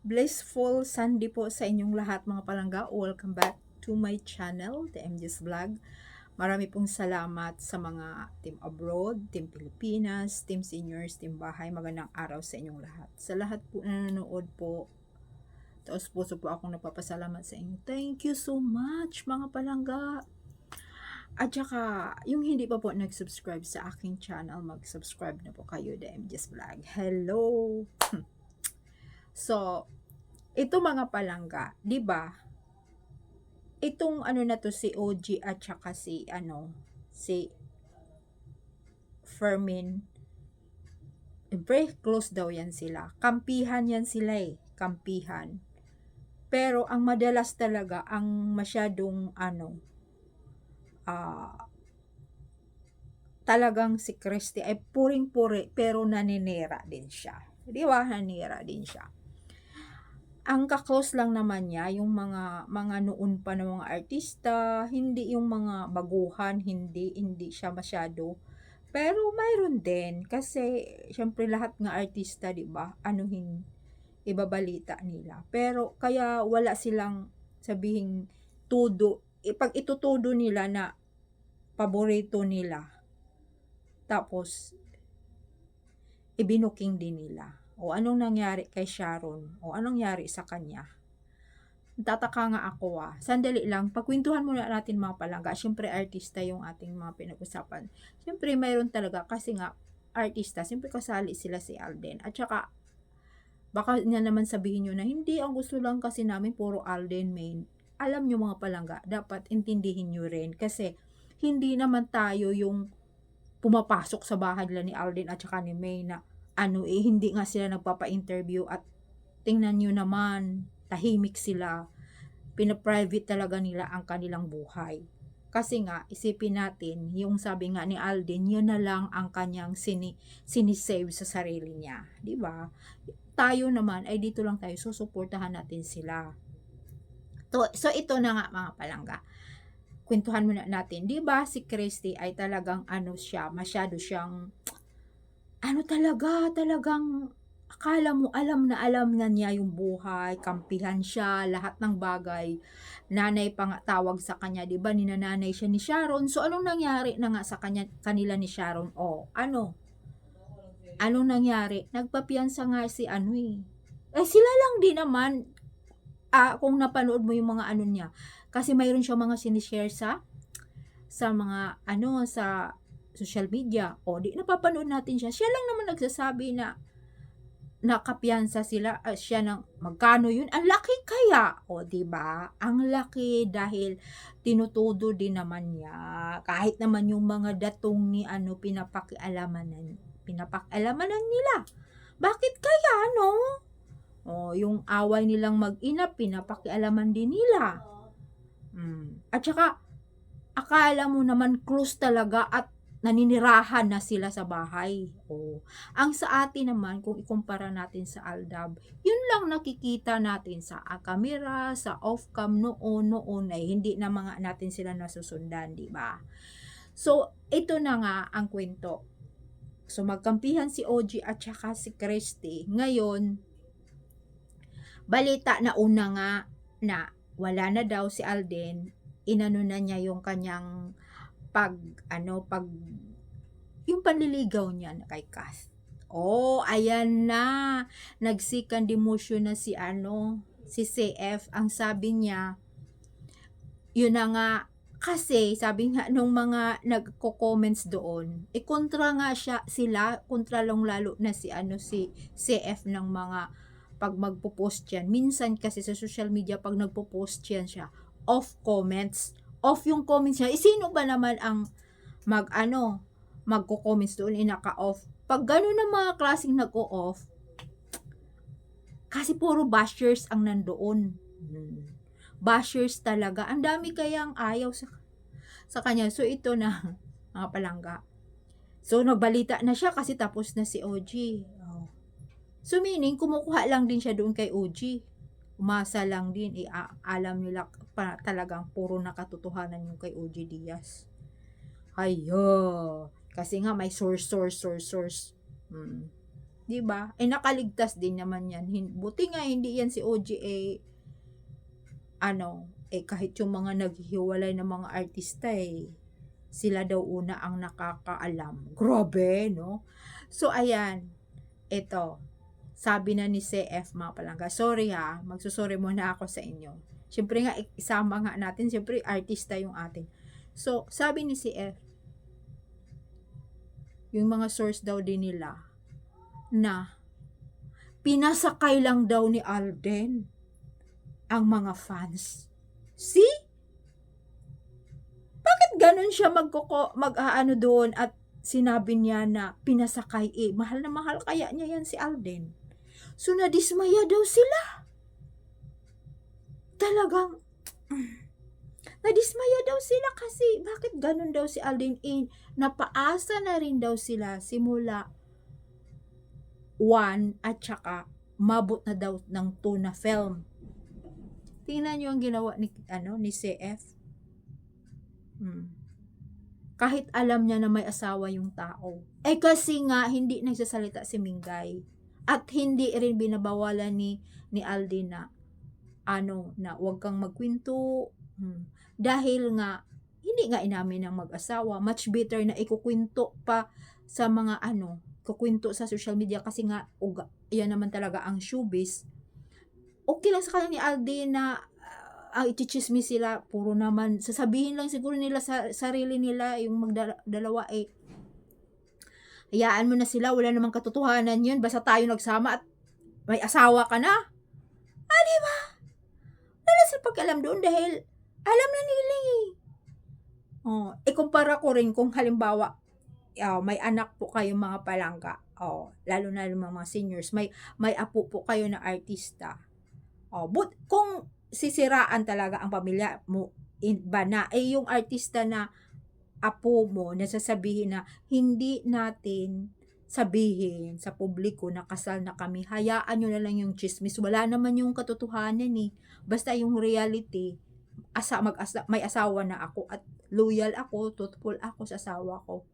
Blissful Sunday po sa inyong lahat mga palangga. Welcome back to my channel, The MJ's Vlog. Marami pong salamat sa mga team abroad, team Pilipinas, team seniors, team bahay. Magandang araw sa inyong lahat. Sa lahat po na nanonood po, taos puso po akong nagpapasalamat sa inyo. Thank you so much mga palangga. At saka, yung hindi pa po nag-subscribe sa aking channel, mag-subscribe na po kayo, The MJ's Vlog. Hello! So, ito mga palangga, 'di ba? Itong ano na to si OG at saka si Fermin, very close daw yan sila. Kampihan yan sila kampihan. Pero ang madalas talaga ang masyadong talagang si Christy ay puring-puri pero naninira din siya. 'Di ba? Naninira din siya. Ang ka-close lang naman niya yung mga noon pa ng mga artista, hindi yung mga baguhan, hindi siya masyado. Pero mayroon din kasi syempre lahat ng artista, 'di ba? Ibabalita nila. Pero kaya wala silang sabihing tudo, pag itutudo nila na paborito nila. Tapos ibinuking din nila. O anong nangyari kay Sharon? O anong nangyari sa kanya? Tataka nga ako Sandali lang, pagkwentuhan muna natin mga palangga. Siyempre artista yung ating mga pinag-usapan. Siyempre mayroon talaga kasi nga artista, siyempre kasali sila si Alden. At saka baka niya naman sabihin nyo na hindi, ang gusto lang kasi namin puro Alden main. Alam nyo mga palangga, dapat intindihin nyo rin kasi hindi naman tayo yung pumapasok sa bahay nila ni Alden at saka ni May na hindi nga sila nagpapa-interview at tingnan nyo naman, tahimik sila. Pinaprivate talaga nila ang kanilang buhay. Kasi nga, isipin natin, yung sabi nga ni Alden, yun na lang ang kanyang sinisave sa sarili niya. Di ba? Tayo naman, ay dito lang tayo, susuportahan natin sila. So ito na nga mga palangga. Kwentuhan muna natin. Di ba si Christy ay talagang siya, masyado siyang talagang akala mo alam na niya yung buhay, kampihan siya, lahat ng bagay. Nanay pa nga tawag sa kanya, 'di ba? Ninananay siya ni Sharon. So anong nangyari na nga sa kanila ni Sharon? Anong nangyari? Nagpapiyansa nga si sila lang din naman kung napanood mo yung mga niya. Kasi mayroon siya mga sinishare sa mga sa social media. Di napapanood natin siya. Siya lang naman nagsasabi na nakapiyansa siya ng magkano yun. Ang laki kaya. Di ba? Ang laki dahil tinutudo din naman niya. Kahit naman yung mga datong ni pinapakialamanan nila. Bakit kaya yung away nilang mag-ina pinapakialaman din nila. At saka akala mo naman close talaga at naninirahan na sila sa bahay. Ang sa atin naman, kung ikumpara natin sa Aldab, yun lang nakikita natin sa camera, sa off-cam noon ay hindi na mga natin sila nasusundan, di ba? So, ito na nga ang kwento. So, magkampihan si OG at saka si Christy. Ngayon, balita na una nga na wala na daw si Alden, inano na niya yung kanyang yung panliligaw niya kay Kath. Ayan na. Nag-second demotion na si CF. Ang sabi niya, yun na nga, kasi sabi nga nung mga nagko-comments doon, kontra nga sila, kontra lang lalo na si CF ng mga pag magpo-post yan. Minsan kasi sa social media pag nagpo-post yan siya, off comments. Off yung comments niya. Sino ba naman ang magko-comments doon naka-off? Pag gano'n na mga klaseng nag-o-off, kasi puro bashers ang nandoon. Bashers talaga. Ang dami kayang ayaw sa kanya. So ito na mga palangga. So nagbalita na siya kasi tapos na si OG. So meaning kumukuha lang din siya doon kay OG. Umasa lang din, alam nila talagang puro nakatotohanan yung kay OG Diaz. Kasi nga may source. 'di ba? Eh, nakaligtas din naman yan. Buti nga hindi yan si OG, kahit yung mga naghihiwalay na mga artista, sila daw una ang nakakaalam. Grabe, no? So, ayan, eto, sabi na ni CF mga palangga, sorry ha, magsusorry muna ako sa inyo. Siyempre nga, isama nga natin, siyempre artista yung atin. So, sabi ni CF, yung mga source daw din nila, na pinasakay lang daw ni Alden ang mga fans. See? Bakit ganun siya mag-aano doon at sinabi niya na pinasakay, mahal na mahal kaya niya yan si Alden. So, nadismaya daw sila. Talagang, nadismaya daw sila kasi bakit ganun daw si Alden, napaasa na rin daw sila simula 1 at saka mabot na daw ng 2 na film. Tingnan niyo ang ginawa ni CF. Kahit alam niya na may asawa yung tao. Kasi nga hindi nagsasalita si Mingay. At hindi rin binabawalan ni Alden na na wag kang magkwento. Dahil nga hindi nga inamin ng mag-asawa. Much better na ikukwento pa sa mga kukwento sa social media kasi nga yan naman talaga ang showbiz. Okay lang sa kanila ni Alden na ichichismis sila, puro naman sasabihin lang siguro nila sa sarili nila yung magdalawa, hayaan mo na sila, wala namang katotohanan yun, basta tayo nagsama at may asawa ka na. Diba? Wala sa pag-alam doon dahil alam na nila kumpara ko rin kung halimbawa may anak po kayong mga palangga, lalo na yung mga seniors, may apo po kayo na artista, but kung sisiraan talaga ang pamilya mo, ba na yung artista na apo mo, nasasabihin na hindi natin sabihin sa publiko na kasal na kami, hayaan nyo na lang yung chismis, wala naman yung katotohanan basta yung reality, may asawa na ako at loyal ako, truthful ako sa asawa ko.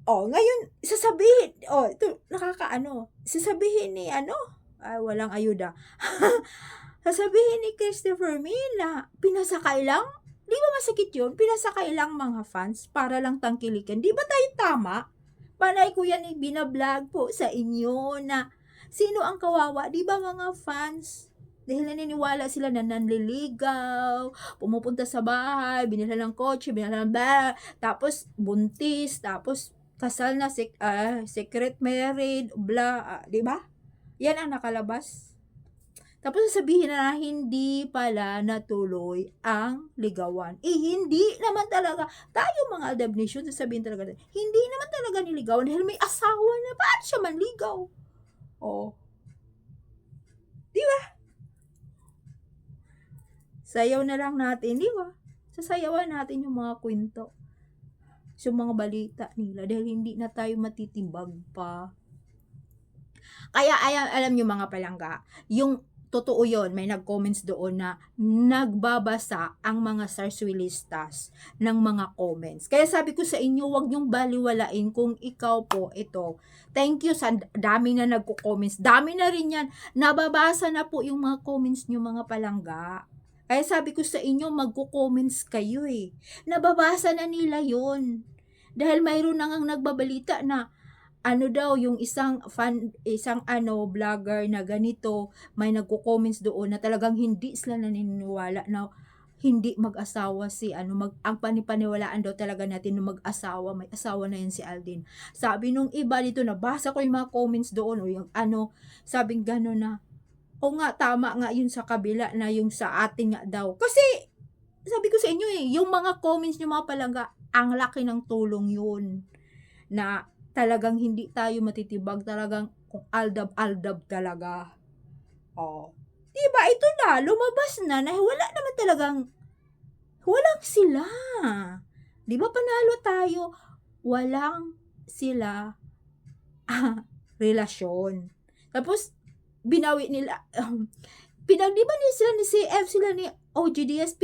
Ngayon, sasabihin, ito, sasabihin ni walang ayuda. Sasabihin ni Christopher Mila, pinasakay lang? Di ba masakit yun? Pinasakay lang mga fans para lang tangkilikan. Di ba tayo tama? Panay ko yan binablog po sa inyo na sino ang kawawa? Di ba mga fans? Dahil naniniwala sila na nanliligaw, pumupunta sa bahay, binila ng kotse, binila ng tapos buntis, tapos kasal na, secret married, blah, di ba? Yan ang nakalabas. Tapos sasabihin na hindi pala natuloy ang ligawan. Hindi naman talaga, tayo mga Aldab Nation, sasabihin talaga, hindi naman talaga niligawan dahil may asawa na, paano siya manligaw? Di ba? Sayaw na lang natin, di ba? Sasayawan natin yung mga kwento. Yung mga balita nila dahil hindi na tayo matitibag pa. Kaya alam nyo mga palangga, yung totoo yon, may nag-comments doon na nagbabasa ang mga sarswilistas ng mga comments. Kaya sabi ko sa inyo, wag nyong baliwalain kung ikaw po ito. Thank you sa dami na nagko-comments. Dami na rin yan. Nababasa na po yung mga comments nyo mga palangga. Kaya sabi ko sa inyo, magko-comments kayo Nababasa na nila yon. Dahil mayroon nang nagbabalita na daw yung isang vlogger na ganito, may nagko-comments doon na talagang hindi sila naniniwala na hindi mag-asawa ang panipaniwalaan daw talaga natin na mag-asawa, may asawa na yan si Alden. Sabi nung iba dito, nabasa ko yung mga comments doon, yung sabing gano'n na, nga, tama nga yun sa kabila na yung sa ating nga daw. Kasi, sabi ko sa inyo yung mga comments nyo mga palangga, ang laki ng tulong yun. Na talagang hindi tayo matitibag, talagang kung aldab talaga. Diba, ito na, lumabas na wala naman talagang, walang sila. Diba, panalo tayo, walang sila relasyon. Tapos, binawi nila, di ba sila ni CF, sila ni OGDS,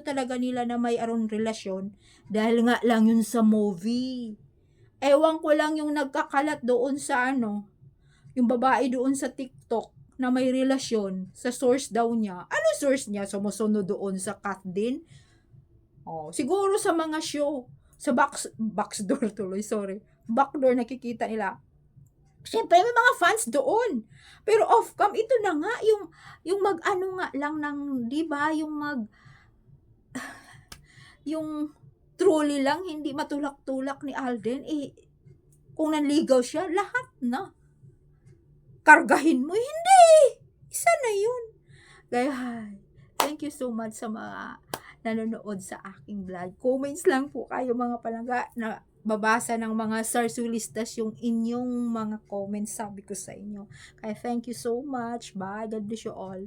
talaga nila na may arong relasyon, dahil nga lang yun sa movie. Ewan ko lang yung nagkakalat doon sa ano, yung babae doon sa TikTok na may relasyon sa source daw niya. Ano source niya? Sumusunod doon sa cat din? Oh, siguro sa mga show, sa backdoor tuloy, sorry. Backdoor nakikita nila. Siyempre may mga fans doon. Pero off cam ito na nga yung mag-ano nga lang ng 'di ba, yung truly lang hindi matulak-tulak ni Alden eh kung nanligaw siya lahat na. Kargahin mo hindi. Isa na 'yun. Kaya thank you so much sa mga nanonood sa aking vlog. Comments lang po kayo mga palangga na babasa ng mga sarsulistas yung inyong mga comments sabi ko sa inyo. Kaya thank you so much. Bye. God bless you all.